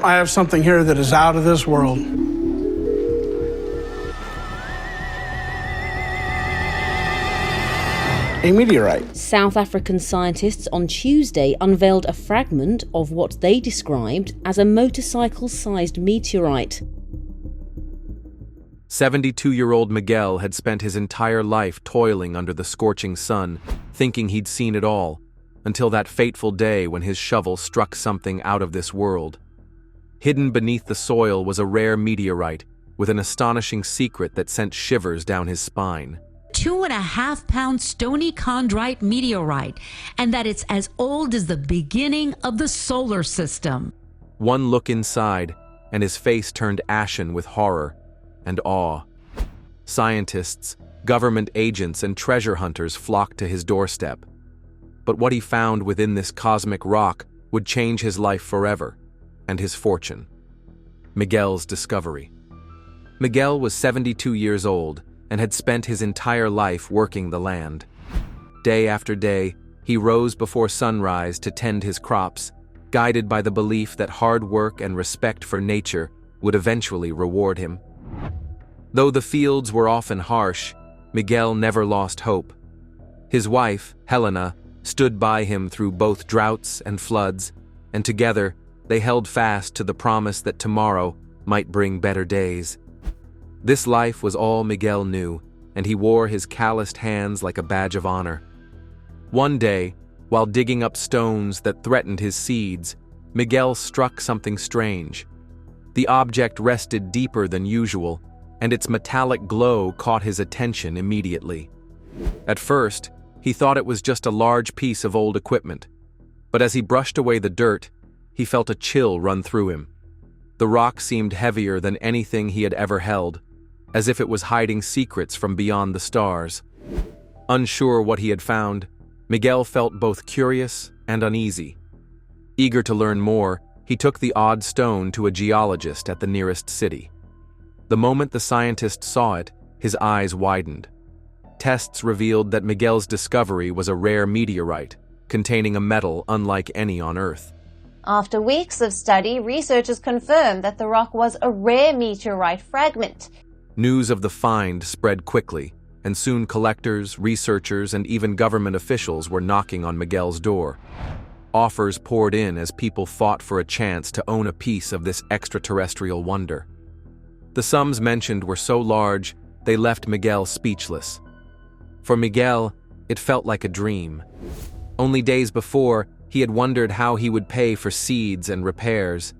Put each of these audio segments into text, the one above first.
I have something here that is out of this world. A meteorite. South African scientists on Tuesday unveiled a fragment of what they described as a motorcycle-sized meteorite. 72-year-old Miguel had spent his entire life toiling under the scorching sun, thinking he'd seen it all, until that fateful day when his shovel struck something out of this world. Hidden beneath the soil was a rare meteorite with an astonishing secret that sent shivers down his spine. 2.5-pound stony chondrite meteorite, and that it's as old as the beginning of the solar system. One look inside, and his face turned ashen with horror and awe. Scientists, government agents, and treasure hunters flocked to his doorstep. But what he found within this cosmic rock would change his life forever, and his fortune. Miguel's discovery. Miguel was 72 years old and had spent his entire life working the land. Day after day, he rose before sunrise to tend his crops, guided by the belief that hard work and respect for nature would eventually reward him. Though the fields were often harsh, Miguel never lost hope. His wife, Helena, stood by him through both droughts and floods, and together they held fast to the promise that tomorrow might bring better days. This life was all Miguel knew, and he wore his calloused hands like a badge of honor. One day, while digging up stones that threatened his seeds, Miguel struck something strange. The object rested deeper than usual, and its metallic glow caught his attention immediately. At first, he thought it was just a large piece of old equipment, but as he brushed away the dirt, he felt a chill run through him. The rock seemed heavier than anything he had ever held, as if it was hiding secrets from beyond the stars. Unsure what he had found, Miguel felt both curious and uneasy. Eager to learn more, he took the odd stone to a geologist at the nearest city. The moment the scientist saw it, his eyes widened. Tests revealed that Miguel's discovery was a rare meteorite, containing a metal unlike any on Earth. After weeks of study, researchers confirmed that the rock was a rare meteorite fragment. News of the find spread quickly, and soon collectors, researchers, and even government officials were knocking on Miguel's door. Offers poured in as people fought for a chance to own a piece of this extraterrestrial wonder. The sums mentioned were so large, they left Miguel speechless. For Miguel, it felt like a dream. Only days before, he had wondered how he would pay for seeds and repairs.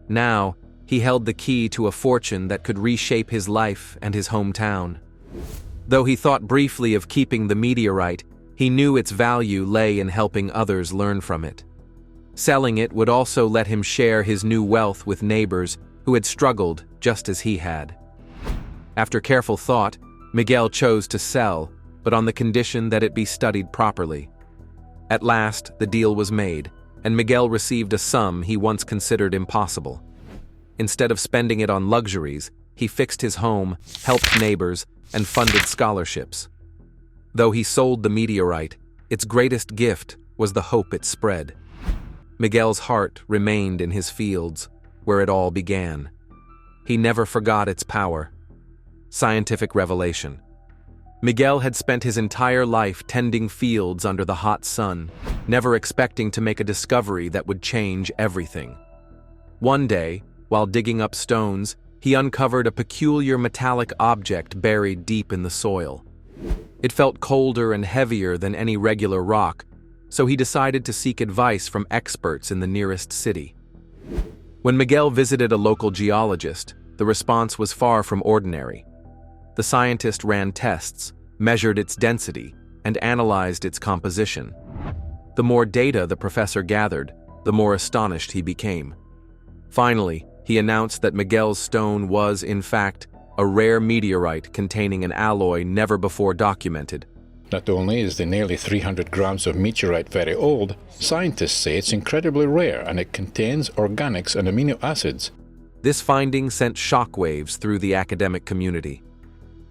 Now, he held the key to a fortune that could reshape his life and his hometown. Though he thought briefly of keeping the meteorite, he knew its value lay in helping others learn from it. Selling it would also let him share his new wealth with neighbors who had struggled just as he had. After careful thought, Miguel chose to sell, but on the condition that it be studied properly. At last, the deal was made, and Miguel received a sum he once considered impossible. Instead of spending it on luxuries, he fixed his home, helped neighbors, and funded scholarships. Though he sold the meteorite, its greatest gift was the hope it spread. Miguel's heart remained in his fields, where it all began. He never forgot its power. Scientific revelation. Miguel had spent his entire life tending fields under the hot sun, never expecting to make a discovery that would change everything. One day, while digging up stones, he uncovered a peculiar metallic object buried deep in the soil. It felt colder and heavier than any regular rock, so he decided to seek advice from experts in the nearest city. When Miguel visited a local geologist, the response was far from ordinary. The scientist ran tests, measured its density, and analyzed its composition. The more data the professor gathered, the more astonished he became. Finally, he announced that Miguel's stone was, in fact, a rare meteorite containing an alloy never before documented. Not only is the nearly 300 grams of meteorite very old, scientists say it's incredibly rare and it contains organics and amino acids. This finding sent shockwaves through the academic community.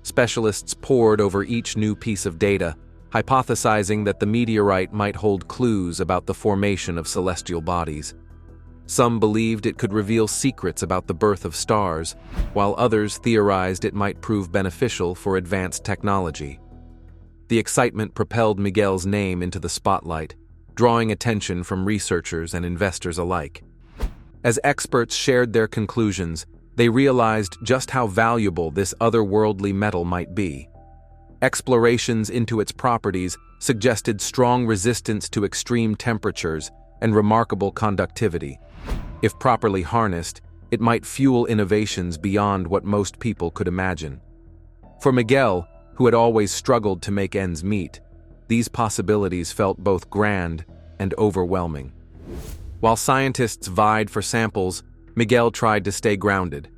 Specialists pored over each new piece of data, hypothesizing that the meteorite might hold clues about the formation of celestial bodies. Some believed it could reveal secrets about the birth of stars, while others theorized it might prove beneficial for advanced technology. The excitement propelled Miguel's name into the spotlight, drawing attention from researchers and investors alike. As experts shared their conclusions, they realized just how valuable this otherworldly metal might be. Explorations into its properties suggested strong resistance to extreme temperatures and remarkable conductivity. If properly harnessed, it might fuel innovations beyond what most people could imagine. For Miguel, who had always struggled to make ends meet, these possibilities felt both grand and overwhelming. While scientists vied for samples, Miguel tried to stay grounded.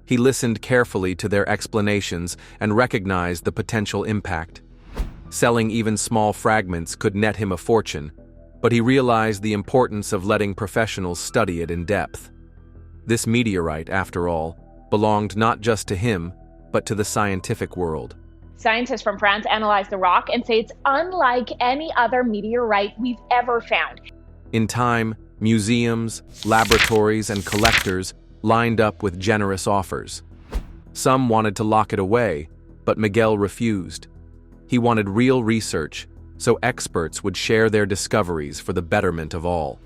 He listened carefully to their explanations and recognized the potential impact. Selling even small fragments could net him a fortune, but he realized the importance of letting professionals study it in depth. This meteorite, after all, belonged not just to him, but to the scientific world. Scientists from France analyzed the rock and say it's unlike any other meteorite we've ever found. In time, museums, laboratories, and collectors lined up with generous offers. Some wanted to lock it away, but Miguel refused. He wanted real research, so experts would share their discoveries for the betterment of all.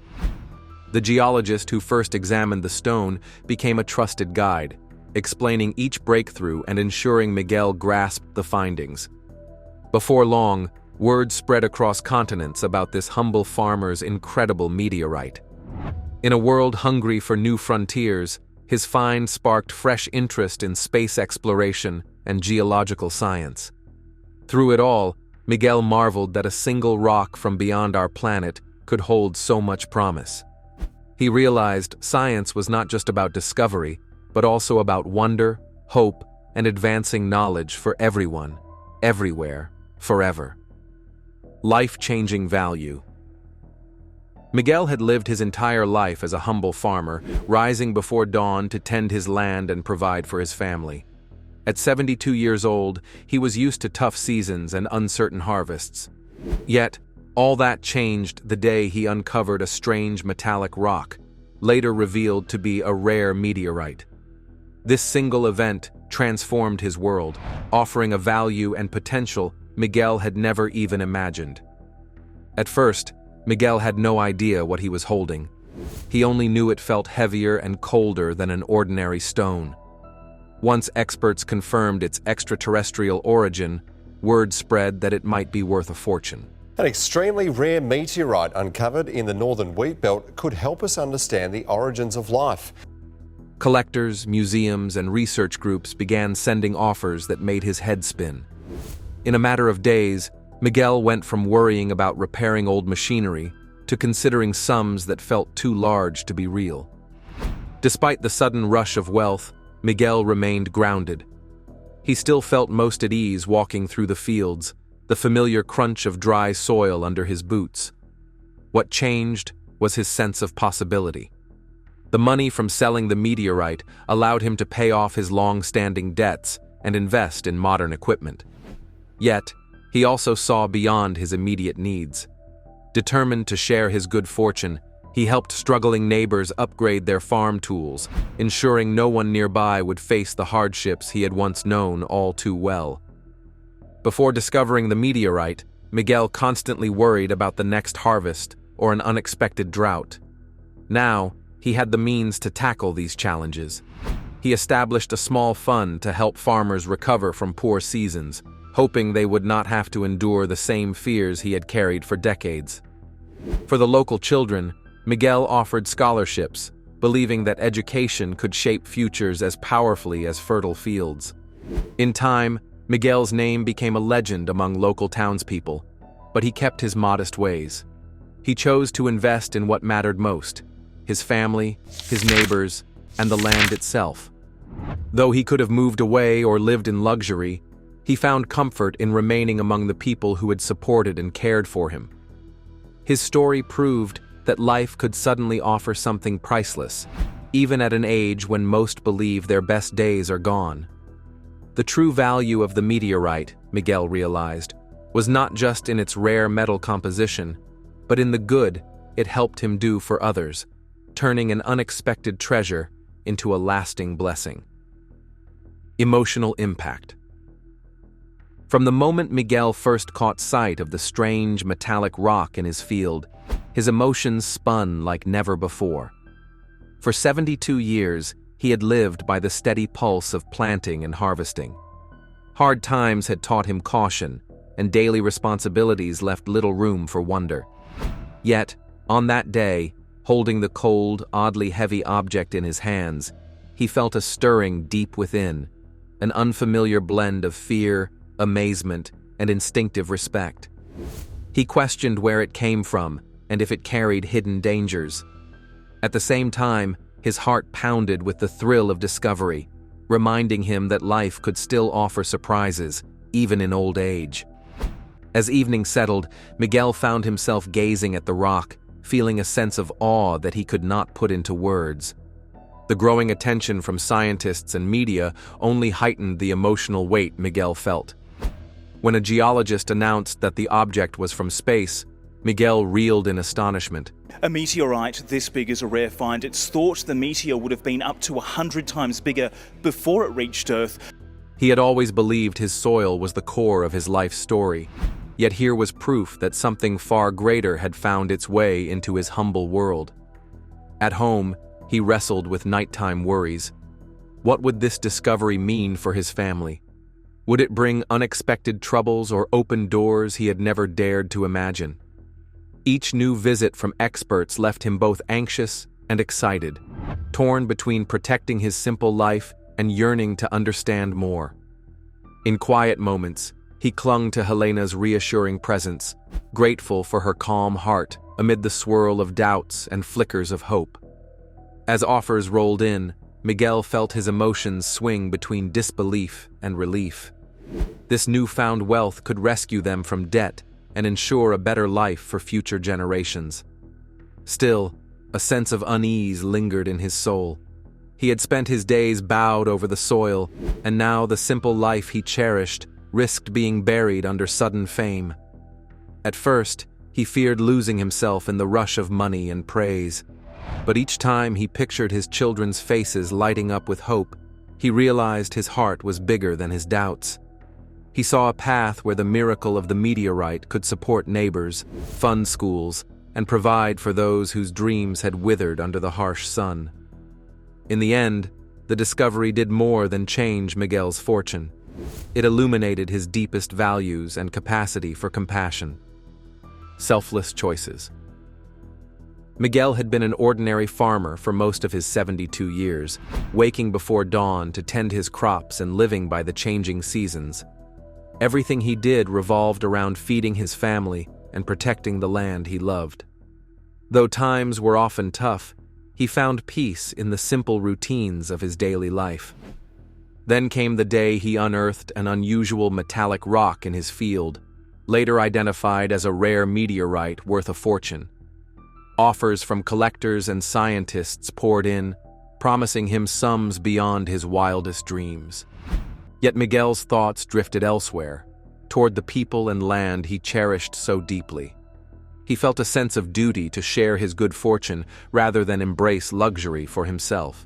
The geologist who first examined the stone became a trusted guide, explaining each breakthrough and ensuring Miguel grasped the findings. Before long, word spread across continents about this humble farmer's incredible meteorite. In a world hungry for new frontiers, his find sparked fresh interest in space exploration and geological science. Through it all, Miguel marveled that a single rock from beyond our planet could hold so much promise. He realized science was not just about discovery, but also about wonder, hope, and advancing knowledge for everyone, everywhere, forever. Life-changing value. Miguel had lived his entire life as a humble farmer, rising before dawn to tend his land and provide for his family. At 72 years old, he was used to tough seasons and uncertain harvests. Yet, all that changed the day he uncovered a strange metallic rock, later revealed to be a rare meteorite. This single event transformed his world, offering a value and potential Miguel had never even imagined. At first, Miguel had no idea what he was holding. He only knew it felt heavier and colder than an ordinary stone. Once experts confirmed its extraterrestrial origin, word spread that it might be worth a fortune. An extremely rare meteorite uncovered in the northern wheat belt could help us understand the origins of life. Collectors, museums, and research groups began sending offers that made his head spin. In a matter of days, Miguel went from worrying about repairing old machinery to considering sums that felt too large to be real. Despite the sudden rush of wealth, Miguel remained grounded. He still felt most at ease walking through the fields, the familiar crunch of dry soil under his boots. What changed was his sense of possibility. The money from selling the meteorite allowed him to pay off his long-standing debts and invest in modern equipment. Yet, he also saw beyond his immediate needs. Determined to share his good fortune, he helped struggling neighbors upgrade their farm tools, ensuring no one nearby would face the hardships he had once known all too well. Before discovering the meteorite, Miguel constantly worried about the next harvest or an unexpected drought. Now, he had the means to tackle these challenges. He established a small fund to help farmers recover from poor seasons, hoping they would not have to endure the same fears he had carried for decades. For the local children, Miguel offered scholarships, believing that education could shape futures as powerfully as fertile fields. In time, Miguel's name became a legend among local townspeople, but he kept his modest ways. He chose to invest in what mattered most: his family, his neighbors, and the land itself. Though he could have moved away or lived in luxury, he found comfort in remaining among the people who had supported and cared for him. His story proved that life could suddenly offer something priceless, even at an age when most believe their best days are gone. The true value of the meteorite, Miguel realized, was not just in its rare metal composition, but in the good it helped him do for others, turning an unexpected treasure into a lasting blessing. Emotional impact. From the moment Miguel first caught sight of the strange metallic rock in his field, his emotions spun like never before. For 72 years, he had lived by the steady pulse of planting and harvesting. Hard times had taught him caution, and daily responsibilities left little room for wonder. Yet, on that day, holding the cold, oddly heavy object in his hands, he felt a stirring deep within, an unfamiliar blend of fear, amazement, and instinctive respect. He questioned where it came from and if it carried hidden dangers. At the same time, his heart pounded with the thrill of discovery, reminding him that life could still offer surprises, even in old age. As evening settled, Miguel found himself gazing at the rock, feeling a sense of awe that he could not put into words. The growing attention from scientists and media only heightened the emotional weight Miguel felt. When a geologist announced that the object was from space, Miguel reeled in astonishment. A meteorite this big is a rare find. It's thought the meteor would have been up to 100 times bigger before it reached Earth. He had always believed his soil was the core of his life story, yet here was proof that something far greater had found its way into his humble world. At home, he wrestled with nighttime worries. What would this discovery mean for his family? Would it bring unexpected troubles or open doors he had never dared to imagine? Each new visit from experts left him both anxious and excited, torn between protecting his simple life and yearning to understand more. In quiet moments, he clung to Helena's reassuring presence, grateful for her calm heart amid the swirl of doubts and flickers of hope. As offers rolled in, Miguel felt his emotions swing between disbelief and relief. This newfound wealth could rescue them from debt and ensure a better life for future generations. Still, a sense of unease lingered in his soul. He had spent his days bowed over the soil, and now the simple life he cherished risked being buried under sudden fame. At first, he feared losing himself in the rush of money and praise. But each time he pictured his children's faces lighting up with hope, he realized his heart was bigger than his doubts. He saw a path where the miracle of the meteorite could support neighbors, fund schools, and provide for those whose dreams had withered under the harsh sun. In the end, the discovery did more than change Miguel's fortune. It illuminated his deepest values and capacity for compassion. Selfless choices. Miguel had been an ordinary farmer for most of his 72 years, waking before dawn to tend his crops and living by the changing seasons. Everything he did revolved around feeding his family and protecting the land he loved. Though times were often tough, he found peace in the simple routines of his daily life. Then came the day he unearthed an unusual metallic rock in his field, later identified as a rare meteorite worth a fortune. Offers from collectors and scientists poured in, promising him sums beyond his wildest dreams. Yet Miguel's thoughts drifted elsewhere, toward the people and land he cherished so deeply. He felt a sense of duty to share his good fortune rather than embrace luxury for himself.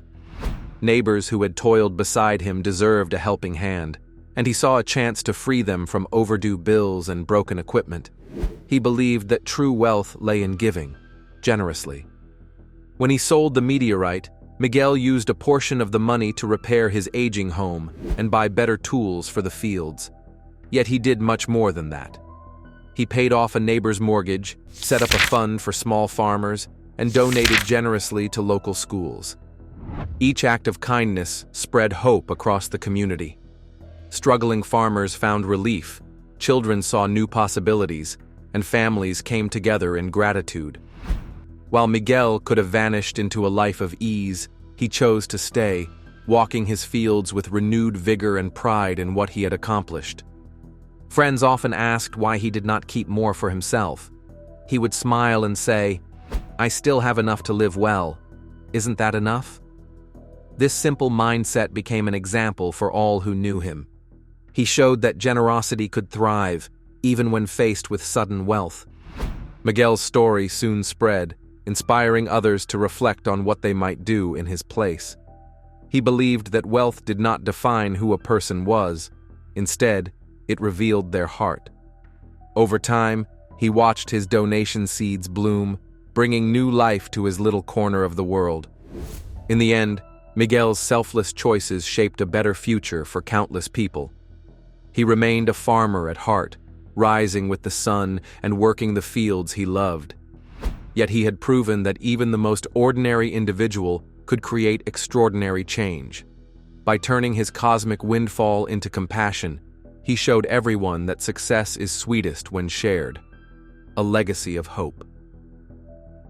Neighbors who had toiled beside him deserved a helping hand, and he saw a chance to free them from overdue bills and broken equipment. He believed that true wealth lay in giving, generously. When he sold the meteorite, Miguel used a portion of the money to repair his aging home and buy better tools for the fields. Yet he did much more than that. He paid off a neighbor's mortgage, set up a fund for small farmers, and donated generously to local schools. Each act of kindness spread hope across the community. Struggling farmers found relief, children saw new possibilities, and families came together in gratitude. While Miguel could have vanished into a life of ease, he chose to stay, walking his fields with renewed vigor and pride in what he had accomplished. Friends often asked why he did not keep more for himself. He would smile and say, "I still have enough to live well. Isn't that enough?" This simple mindset became an example for all who knew him. He showed that generosity could thrive, even when faced with sudden wealth. Miguel's story soon spread, inspiring others to reflect on what they might do in his place. He believed that wealth did not define who a person was. Instead, it revealed their heart. Over time, he watched his donation seeds bloom, bringing new life to his little corner of the world. In the end, Miguel's selfless choices shaped a better future for countless people. He remained a farmer at heart, rising with the sun and working the fields he loved. Yet he had proven that even the most ordinary individual could create extraordinary change. By turning his cosmic windfall into compassion, he showed everyone that success is sweetest when shared. A legacy of hope.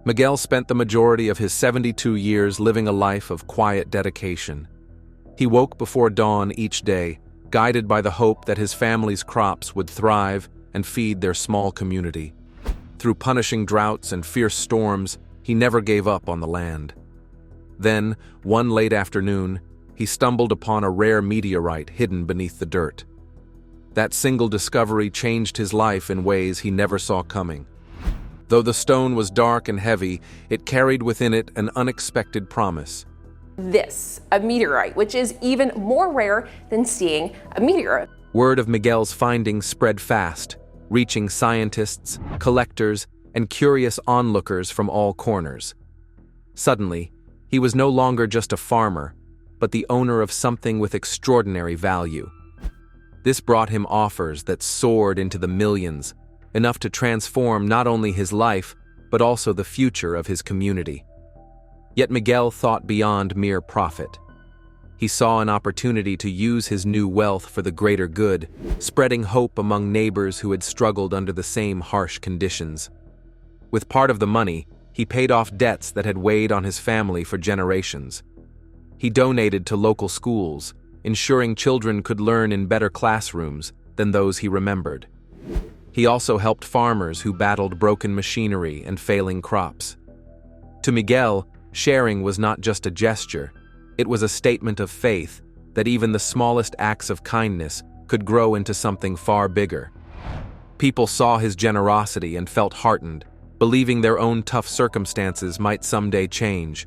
Miguel spent the majority of his 72 years living a life of quiet dedication. He woke before dawn each day, guided by the hope that his family's crops would thrive and feed their small community. Through punishing droughts and fierce storms, he never gave up on the land. Then, one late afternoon, he stumbled upon a rare meteorite hidden beneath the dirt. That single discovery changed his life in ways he never saw coming. Though the stone was dark and heavy, it carried within it an unexpected promise. This, a meteorite, which is even more rare than seeing a meteor. Word of Miguel's findings spread fast, reaching scientists, collectors, and curious onlookers from all corners. Suddenly, he was no longer just a farmer, but the owner of something with extraordinary value. This brought him offers that soared into the millions, enough to transform not only his life, but also the future of his community. Yet Miguel thought beyond mere profit. He saw an opportunity to use his new wealth for the greater good, spreading hope among neighbors who had struggled under the same harsh conditions. With part of the money, he paid off debts that had weighed on his family for generations. He donated to local schools, ensuring children could learn in better classrooms than those he remembered. He also helped farmers who battled broken machinery and failing crops. To Miguel, sharing was not just a gesture, it was a statement of faith that even the smallest acts of kindness could grow into something far bigger. People saw his generosity and felt heartened, believing their own tough circumstances might someday change.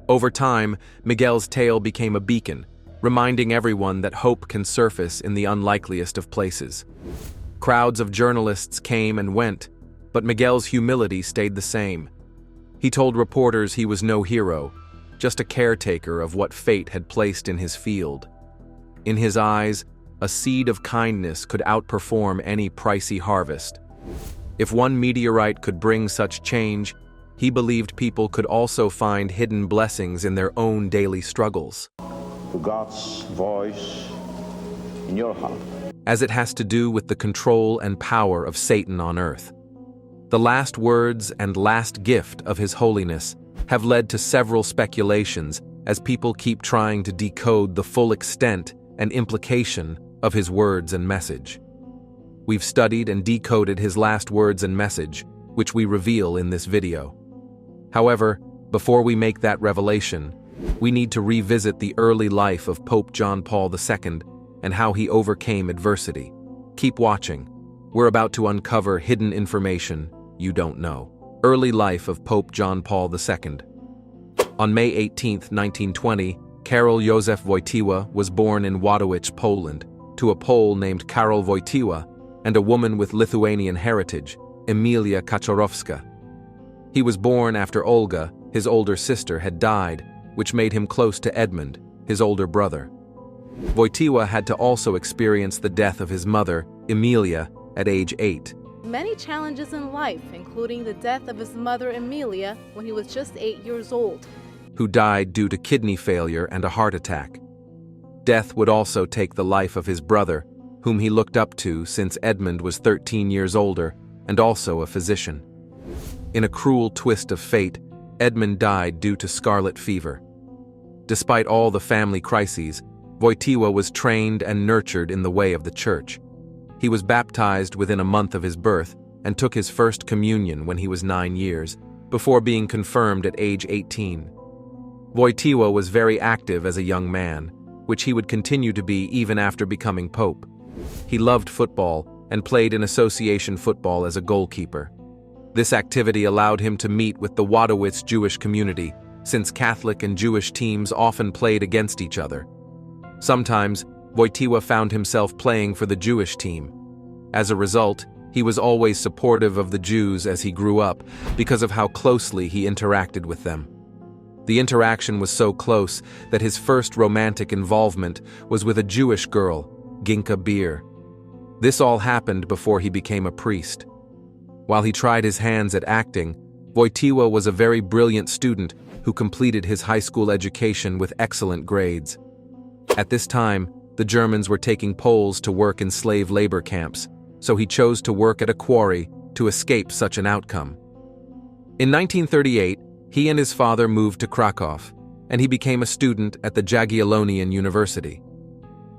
Over time, Miguel's tale became a beacon, reminding everyone that hope can surface in the unlikeliest of places. Crowds of journalists came and went, but Miguel's humility stayed the same. He told reporters he was no hero, just a caretaker of what fate had placed in his field. In his eyes, a seed of kindness could outperform any pricey harvest. If one meteorite could bring such change, he believed people could also find hidden blessings in their own daily struggles. To God's voice in your heart. As it has to do with the control and power of Satan on earth. The last words and last gift of His Holiness have led to several speculations as people keep trying to decode the full extent and implication of His words and message. We've studied and decoded His last words and message, which we reveal in this video. However, before we make that revelation, we need to revisit the early life of Pope John Paul II and how he overcame adversity. Keep watching. We're about to uncover hidden information you don't know. Early life of Pope John Paul II. On May 18, 1920, Karol Józef Wojtyła was born in Wadowice, Poland, to a Pole named Karol Wojtyła and a woman with Lithuanian heritage, Emilia Kaczorowska. He was born after Olga, his older sister, had died, which made him close to Edmund, his older brother. Wojtyła had to also experience the death of his mother, Emilia, at age 8. Many challenges in life, including the death of his mother, Emilia, when he was just 8 years old, who died due to kidney failure and a heart attack. Death would also take the life of his brother, whom he looked up to since Edmund was 13 years older and also a physician. In a cruel twist of fate, Edmund died due to scarlet fever. Despite all the family crises, Wojtyła was trained and nurtured in the way of the church. He was baptized within a month of his birth and took his first communion when he was 9 years, before being confirmed at age 18. Wojtyła was very active as a young man, which he would continue to be even after becoming pope. He loved football and played in association football as a goalkeeper. This activity allowed him to meet with the Wadowitz Jewish community, since Catholic and Jewish teams often played against each other. Sometimes, Wojtyła found himself playing for the Jewish team. As a result, he was always supportive of the Jews as he grew up because of how closely he interacted with them. The interaction was so close that his first romantic involvement was with a Jewish girl, Ginka Beer. This all happened before he became a priest. While he tried his hands at acting, Wojtyła was a very brilliant student who completed his high school education with excellent grades. At this time, the Germans were taking Poles to work in slave labor camps, so he chose to work at a quarry to escape such an outcome. In 1938, he and his father moved to Krakow, and he became a student at the Jagiellonian University.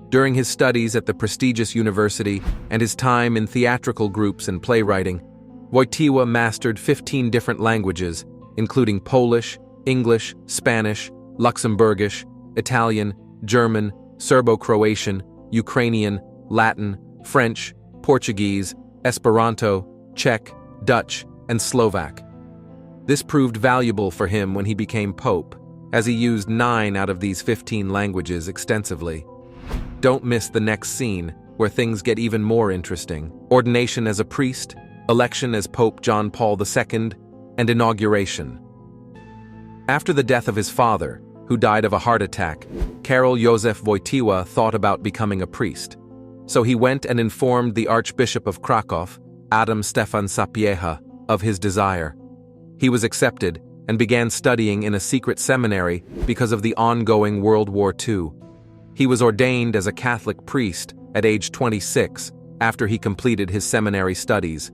During his studies at the prestigious university and his time in theatrical groups and playwriting, Wojtyła mastered 15 different languages, including Polish, English, Spanish, Luxembourgish, Italian, German, Serbo-Croatian, Ukrainian, Latin, French, Portuguese, Esperanto, Czech, Dutch, and Slovak. This proved valuable for him when he became pope, as he used 9 out of these 15 languages extensively. Don't miss the next scene, where things get even more interesting. Ordination as a priest, election as Pope John Paul II, and inauguration. After the death of his father, who died of a heart attack, Karol Józef Wojtyła thought about becoming a priest. So he went and informed the Archbishop of Krakow, Adam Stefan Sapieha, of his desire. He was accepted and began studying in a secret seminary because of the ongoing World War II. He was ordained as a Catholic priest at age 26 after he completed his seminary studies.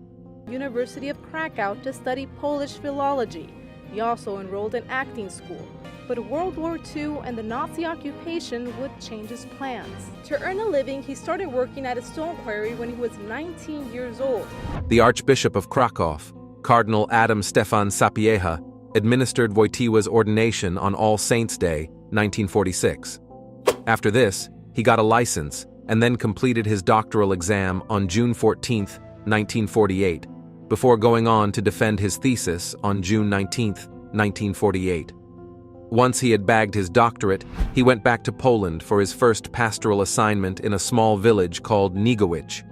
University of Krakow to study Polish philology. He also enrolled in acting school. But World War II and the Nazi occupation would change his plans. To earn a living, he started working at a stone quarry when he was 19 years old. The Archbishop of Krakow, Cardinal Adam Stefan Sapieha, administered Wojtyła's ordination on All Saints' Day, 1946. After this, he got a license and then completed his doctoral exam on June 14, 1948, before going on to defend his thesis on June 19, 1948. Once he had bagged his doctorate, he went back to Poland for his first pastoral assignment in a small village called Nigowice.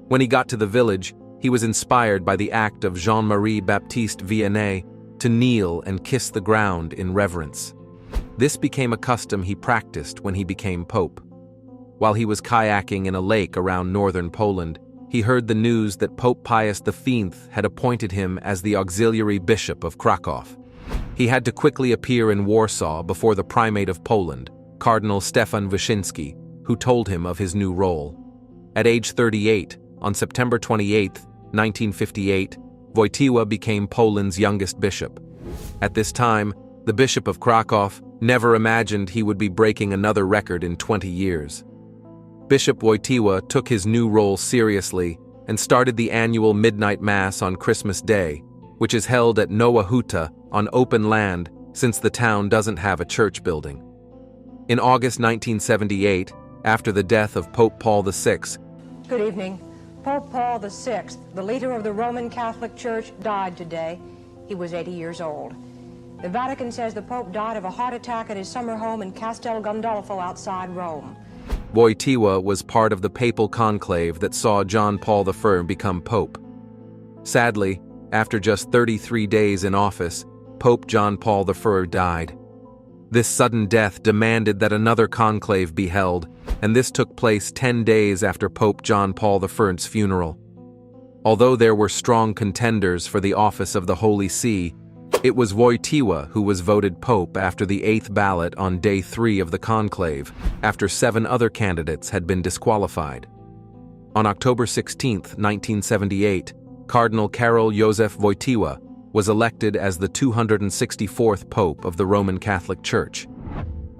When he got to the village, he was inspired by the act of Jean-Marie Baptiste Vianney to kneel and kiss the ground in reverence. This became a custom he practiced when he became pope. While he was kayaking in a lake around northern Poland, he heard the news that Pope Pius V had appointed him as the auxiliary bishop of Krakow. He had to quickly appear in Warsaw before the primate of Poland, Cardinal Stefan Wyszyński, who told him of his new role. At age 38, on September 28, 1958, Wojtyła became Poland's youngest bishop. At this time, the Bishop of Krakow never imagined he would be breaking another record in 20 years. Bishop Wojtyła took his new role seriously and started the annual Midnight Mass on Christmas Day, which is held at Nowa Huta on open land since the town doesn't have a church building. In August 1978, after the death of Pope Paul VI, Good evening. Pope Paul VI, the leader of the Roman Catholic Church, died today. He was 80 years old. The Vatican says the Pope died of a heart attack at his summer home in Castel Gandolfo outside Rome. Wojtyła was part of the papal conclave that saw John Paul I become pope. Sadly, after just 33 days in office, Pope John Paul I died. This sudden death demanded that another conclave be held, and this took place 10 days after Pope John Paul I's funeral. Although there were strong contenders for the office of the Holy See, it was Wojtyła who was voted pope after the 8th ballot on day 3 of the conclave, after 7 other candidates had been disqualified. On October 16, 1978, Cardinal Karol Józef Wojtyła was elected as the 264th Pope of the Roman Catholic Church.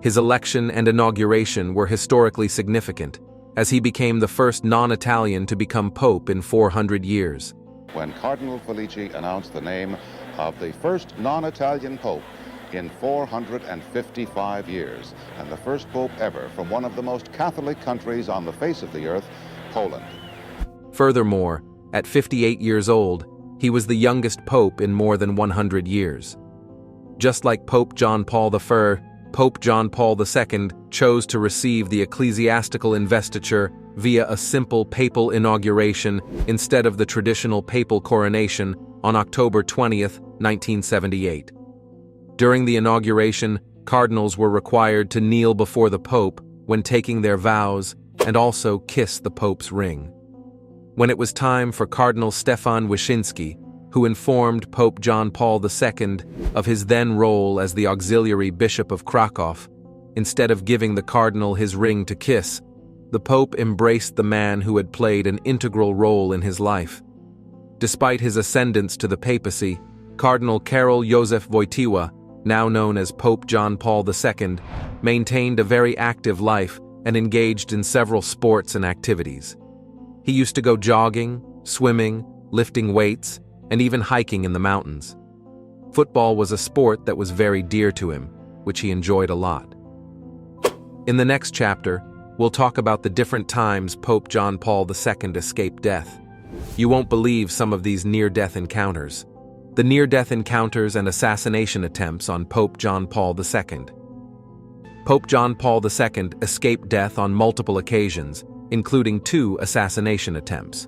His election and inauguration were historically significant, as he became the first non-Italian to become Pope in 400 years. When Cardinal Felici announced the name of the first non-Italian Pope in 455 years, and the first Pope ever from one of the most Catholic countries on the face of the earth, Poland. Furthermore, at 58 years old, He was the youngest pope in more than 100 years. Just like Pope John Paul I, Pope John Paul II chose to receive the ecclesiastical investiture via a simple papal inauguration instead of the traditional papal coronation on October 20th, 1978. During the inauguration, cardinals were required to kneel before the Pope when taking their vows and also kiss the Pope's ring. When it was time for Cardinal Stefan Wyszynski, who informed Pope John Paul II of his then role as the auxiliary bishop of Krakow, instead of giving the cardinal his ring to kiss, the Pope embraced the man who had played an integral role in his life. Despite his ascendance to the papacy, Cardinal Karol Józef Wojtyła, now known as Pope John Paul II, maintained a very active life and engaged in several sports and activities. He used to go jogging, swimming, lifting weights, and even hiking in the mountains. Football was a sport that was very dear to him, which he enjoyed a lot. In the next chapter, we'll talk about the different times Pope John Paul II escaped death. You won't believe some of these near-death encounters. The near-death encounters and assassination attempts on Pope John Paul II. Pope John Paul II escaped death on multiple occasions, including 2 assassination attempts.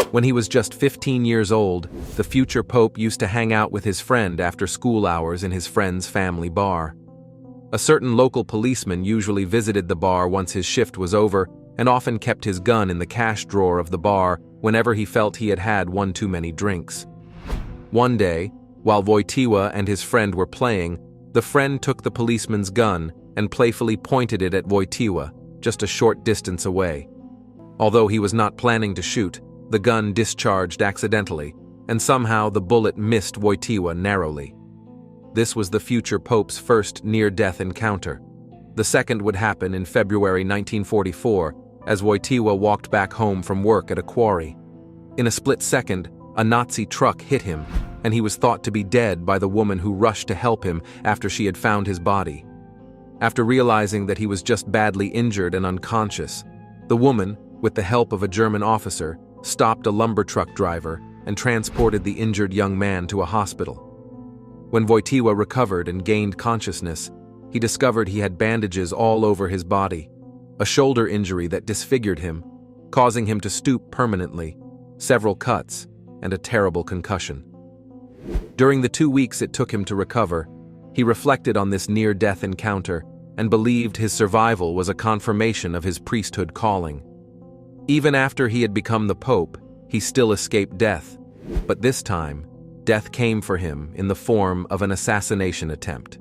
When he was just 15 years old, the future pope used to hang out with his friend after school hours in his friend's family bar. A certain local policeman usually visited the bar once his shift was over and often kept his gun in the cash drawer of the bar whenever he felt he had had one too many drinks. One day, while Wojtyła and his friend were playing, the friend took the policeman's gun and playfully pointed it at Wojtyła, just a short distance away. Although he was not planning to shoot, the gun discharged accidentally, and somehow the bullet missed Wojtyła narrowly. This was the future pope's first near-death encounter. The second would happen in February 1944, as Wojtyła walked back home from work at a quarry. In a split second, a Nazi truck hit him, and he was thought to be dead by the woman who rushed to help him after she had found his body. After realizing that he was just badly injured and unconscious, the woman, with the help of a German officer, stopped a lumber truck driver and transported the injured young man to a hospital. When Wojtyła recovered and gained consciousness, he discovered he had bandages all over his body, a shoulder injury that disfigured him, causing him to stoop permanently, several cuts, and a terrible concussion. During the 2 weeks it took him to recover, he reflected on this near-death encounter and believed his survival was a confirmation of his priesthood calling. Even after he had become the Pope, he still escaped death, but this time, death came for him in the form of an assassination attempt.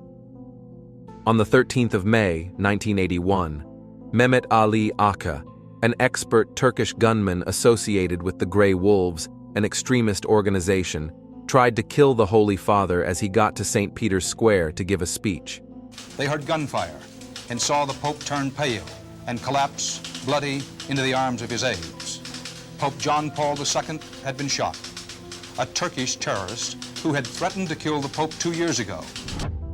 On the 13th of May, 1981, Mehmet Ali Aka, an expert Turkish gunman associated with the Grey Wolves, an extremist organization, tried to kill the Holy Father as he got to St. Peter's Square to give a speech. They heard gunfire and saw the Pope turn pale and collapse, bloody, into the arms of his aides. Pope John Paul II had been shot, a Turkish terrorist who had threatened to kill the Pope 2 years ago.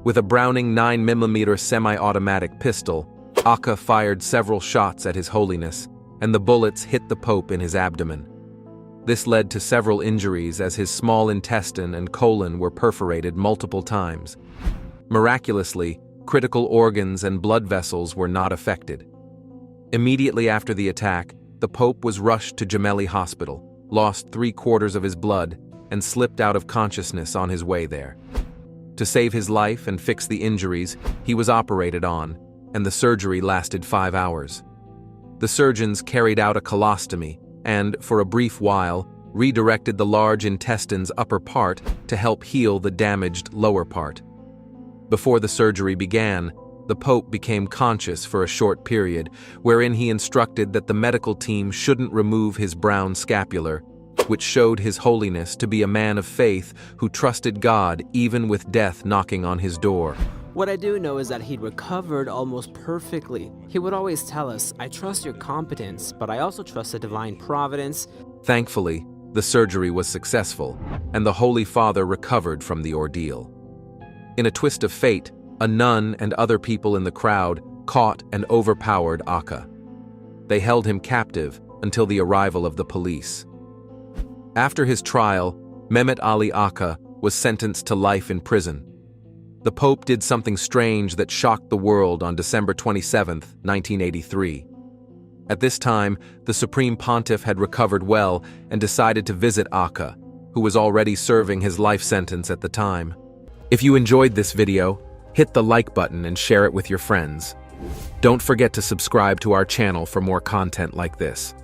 With a Browning 9mm semi-automatic pistol, Aka fired several shots at His Holiness, and the bullets hit the Pope in his abdomen. This led to several injuries as his small intestine and colon were perforated multiple times. Miraculously, critical organs and blood vessels were not affected. Immediately after the attack, the Pope was rushed to Gemelli Hospital, lost 3/4 of his blood, and slipped out of consciousness on his way there. To save his life and fix the injuries, he was operated on, and the surgery lasted 5 hours. The surgeons carried out a colostomy and, for a brief while, redirected the large intestine's upper part to help heal the damaged lower part. Before the surgery began, the Pope became conscious for a short period, wherein he instructed that the medical team shouldn't remove his brown scapular, which showed His Holiness to be a man of faith who trusted God even with death knocking on his door. What I do know is that he'd recovered almost perfectly. He would always tell us, "I trust your competence, but I also trust the divine providence." Thankfully, the surgery was successful, and the Holy Father recovered from the ordeal. In a twist of fate, a nun and other people in the crowd caught and overpowered Aka. They held him captive until the arrival of the police. After his trial, Mehmet Ali Aka was sentenced to life in prison. The Pope did something strange that shocked the world on December 27, 1983. At this time, the Supreme Pontiff had recovered well and decided to visit Aka, who was already serving his life sentence at the time. If you enjoyed this video, hit the like button and share it with your friends. Don't forget to subscribe to our channel for more content like this.